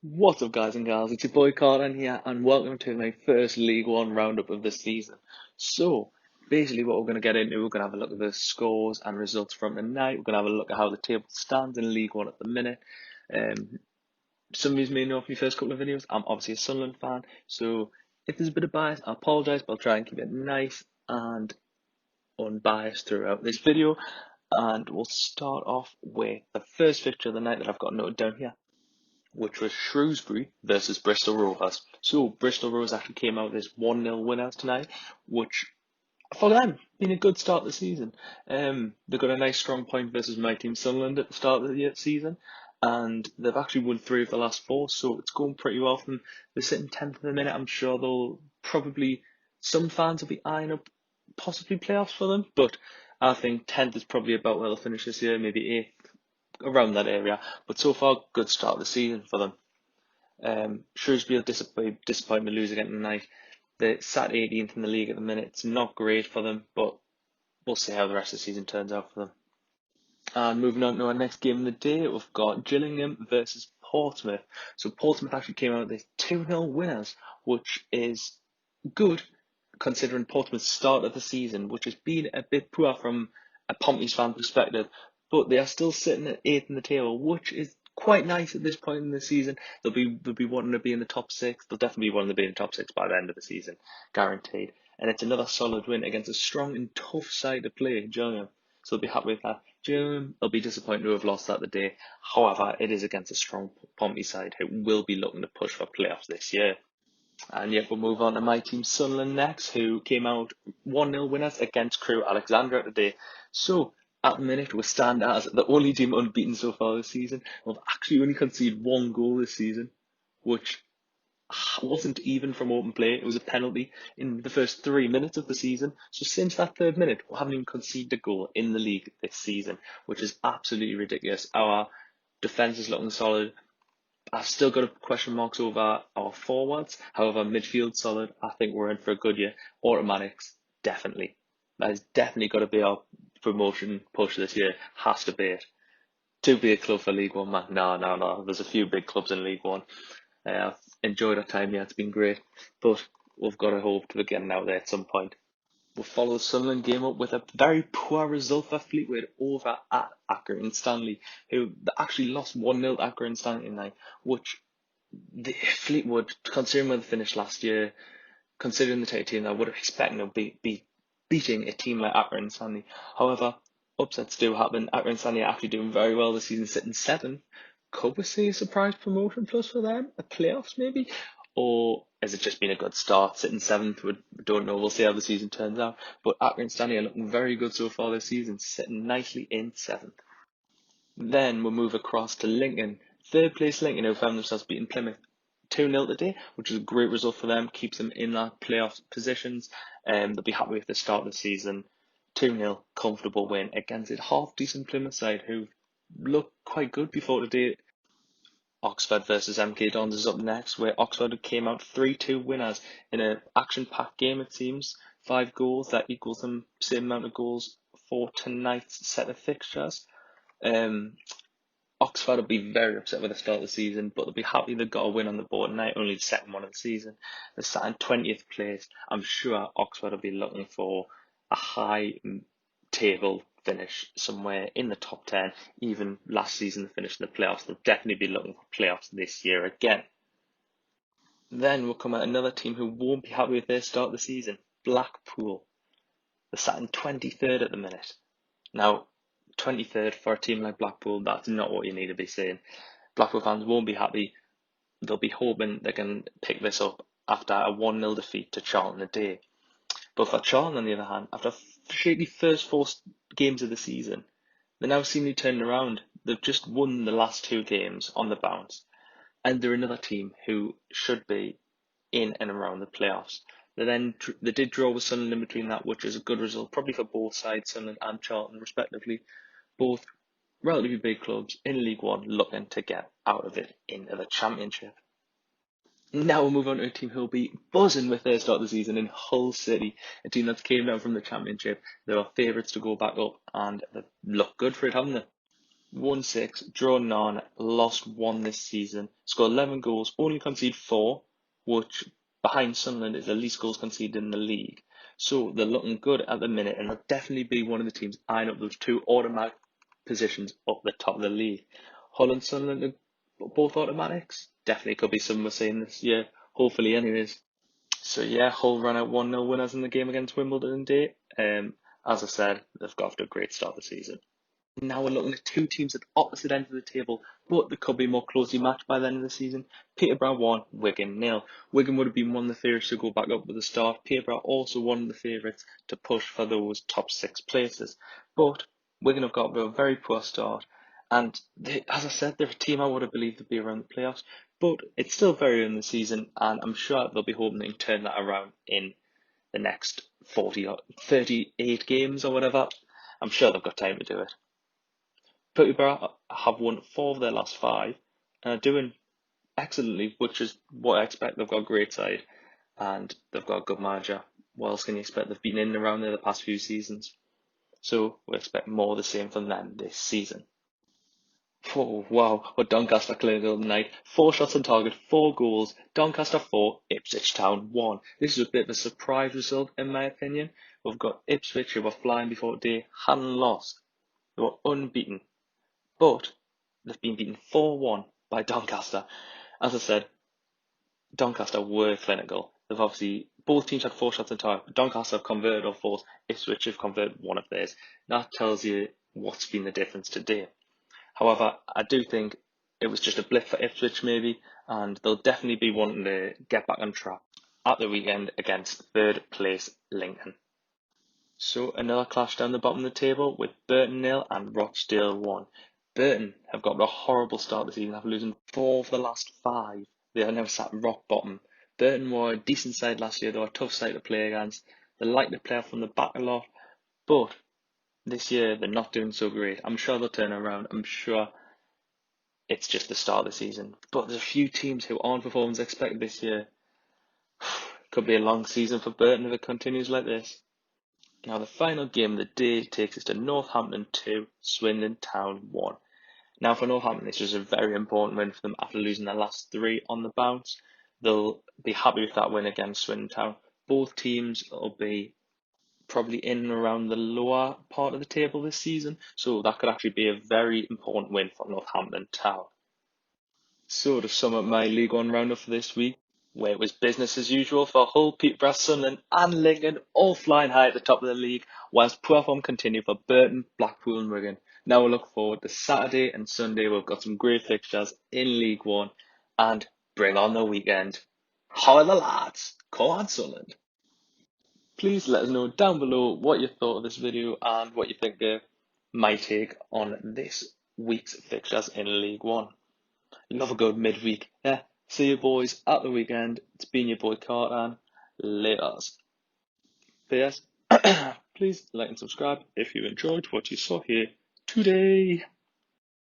What's up, guys and gals? It's your boy Kartan here, and welcome to my first League One roundup of the season. So, basically, what we're going to get into, we're going to have a look at the scores and results from tonight. We're going to have a look at how the table stands in League One at the minute. Um, some of you may know from my first couple of videos, I'm obviously a Sunderland fan, so if there's a bit of bias, I apologise, but I'll try and keep it nice and unbiased throughout this video. And we'll start off with the first fixture of the night that I've got noted down here, which was Shrewsbury versus Bristol Rovers. So Bristol Rovers actually came out as 1-0 winners tonight, which for them been a good start to the season. They got a nice strong point versus my team Sunderland at the start of the season, and they've actually won 3 of the last 4, so it's going pretty well for them. They're sitting 10th at the minute. I'm sure they'll probably, some fans will be eyeing up possibly playoffs for them, but I think 10th is probably about where they'll finish this year, maybe 8th, around that area. But so far, good start of the season for them. Shrewsbury will disappoint to lose again tonight. They're sat 18th in the league at the minute. It's not great for them, but we'll see how the rest of the season turns out for them. And moving on to our next game of the day, we've got Gillingham versus Portsmouth. So Portsmouth actually came out as 2-0 winners, which is good considering Portsmouth's start of the season, which has been a bit poor from a Pompey's fan perspective. But they are still sitting at 8th in the table, which is quite nice at this point in the season. They'll be wanting to be in the top 6. They'll definitely be wanting to be in the top 6 by the end of the season, guaranteed. And it's another solid win against a strong and tough side to play, Gillingham. So they'll be happy with that. Gillingham, they'll be disappointed to have lost that today. However, it is against a strong Pompey side who will be looking to push for playoffs this year. And yet we'll move on to my team Sunderland next, who came out 1-0 winners against Crewe Alexandra today. So at the minute we stand as the only team unbeaten so far this season. We've actually only conceded 1 goal this season, which wasn't even from open play. It was a penalty in the first 3 minutes of the season. So since that third minute, we haven't even conceded a goal in the league this season, which is absolutely ridiculous. Our defence is looking solid. I've still got question marks over our forwards. However, midfield solid. I think we're in for a good year. Automatics, definitely. That has definitely got to be our promotion push this year. Has to be it. Too big a club for League One, man. No. There's a few big clubs in League One. I've enjoyed our time here. It's been great. But we've got to hope to be getting out there at some point. We'll follow the Sunderland game up with a very poor result for Fleetwood over at Accrington Stanley, who actually lost 1-0 to Accrington Stanley tonight, which Fleetwood, considering where they finished last year, considering the type of team, I would have expected them to be beating a team like Accrington Stanley. However, upsets do happen. Accrington Stanley are actually doing very well this season, sitting 7th. Could we see a surprise promotion plus for them? A playoffs maybe? Or has it just been a good start, sitting 7th? We don't know. We'll see how the season turns out. But Accrington Stanley are looking very good so far this season, sitting nicely in 7th. Then we'll move across to Lincoln. Third place Lincoln, who found themselves beating Plymouth 2-0 today, which is a great result for them, keeps them in that playoff positions. They'll be happy with the start of the season. 2-0, comfortable win against a half decent Plymouth side who looked quite good before today. Oxford versus MK Dons is up next, where Oxford came out 3-2 winners in an action-packed game, it seems. 5 goals, that equals them same amount of goals for tonight's set of fixtures. Oxford will be very upset with the start of the season, but they'll be happy they've got a win on the board tonight, only the second one of the season. They're sat in 20th place. I'm sure Oxford will be looking for a high table finish somewhere in the top 10. Even last season they finished in the playoffs. They'll definitely be looking for playoffs this year again. Then will come out another team who won't be happy with their start of the season, Blackpool. They're sat in 23rd at the minute. Now, 23rd for a team like Blackpool, that's not what you need to be saying. Blackpool fans won't be happy. They'll be hoping they can pick this up after a 1-0 defeat to Charlton today. But for Charlton, on the other hand, after shaky first 4 games of the season, they're now seemingly turning around. They've just won the last 2 games on the bounce. And they're another team who should be in and around the playoffs. They did draw with Sunderland in between that, which is a good result, probably for both sides, Sunderland and Charlton, respectively. Both relatively big clubs in League One looking to get out of it into the Championship. Now we'll move on to a team who'll be buzzing with their start of the season in Hull City, a team that came down from the Championship. They are favourites to go back up and they look good for it, haven't they? won 6, drawn none, lost 1 this season. Scored 11 goals, only conceded 4, which behind Sunderland is the least goals conceded in the league. So they're looking good at the minute, and they'll definitely be one of the teams eyeing up those 2 automatic positions up the top of the league. Hull and Sunderland are both automatics. Definitely could be some we're seeing this year. Hopefully, anyways. So yeah, Hull ran out 1-0 winners in the game against Wimbledon today. As I said, they've got off to a great start the season. Now we're looking at 2 teams at the opposite ends of the table, but they could be more closely matched by the end of the season. Peterborough 1, Wigan 0. Wigan would have been one of the favourites to go back up with the start. Peterborough also one of the favourites to push for those top 6 places. But Wigan have got a very poor start, and as I said, they're a team I would have believed would be around the playoffs. But it's still very early in the season, and I'm sure they'll be hoping they can turn that around in the next 40 or 38 games or whatever. I'm sure they've got time to do it. Peterborough have won 4 of their last 5 and are doing excellently, which is what I expect. They've got a great side and they've got a good manager. What else can you expect? They've been in and around there the past few seasons. So we expect more of the same from them this season. Oh, wow. What Doncaster cleared the other night. 4 shots on target, 4 goals. Doncaster 4, Ipswich Town 1. This is a bit of a surprise result, in my opinion. We've got Ipswich, who were flying before today, hadn't lost. They were unbeaten. But they've been beaten 4-1 by Doncaster. As I said, Doncaster were clinical. They've obviously, both teams had 4 shots on target. Doncaster have converted all 4. Ipswich have converted 1 of theirs. That tells you what's been the difference today. However, I do think it was just a blip for Ipswich maybe, and they'll definitely be wanting to get back on track at the weekend against 3rd place Lincoln. So another clash down the bottom of the table with Burton 0 and Rochdale 1. Burton have got a horrible start this season after losing 4 of the last 5. They are now sat rock bottom. Burton were a decent side last year, they were a tough side to play against. They like to play from the back a lot, but this year they're not doing so great. I'm sure they'll turn around. I'm sure it's just the start of the season. But there's a few teams who aren't performing as expected this year. Could be a long season for Burton if it continues like this. Now the final game of the day takes us to Northampton 2, Swindon Town 1. Now for Northampton, this was a very important win for them after losing their last 3 on the bounce. They'll be happy with that win against Swindon Town. Both teams will be probably in and around the lower part of the table this season, so that could actually be a very important win for Northampton Town. So to sum up my League One roundup for this week, where it was business as usual for Hull, Peterborough, Sunderland and Lincoln, all flying high at the top of the league, whilst poor form continued for Burton, Blackpool and Wigan. Now we look forward to Saturday and Sunday. We've got some great fixtures in League One, and bring on the weekend. How are the lads? Come on, Sunderland. Please let us know down below what you thought of this video and what you think of my take on this week's fixtures in League One. Love a good midweek. Yeah. See you boys at the weekend. It's been your boy Kartan. Laters. PS. Please like and subscribe if you enjoyed what you saw here today.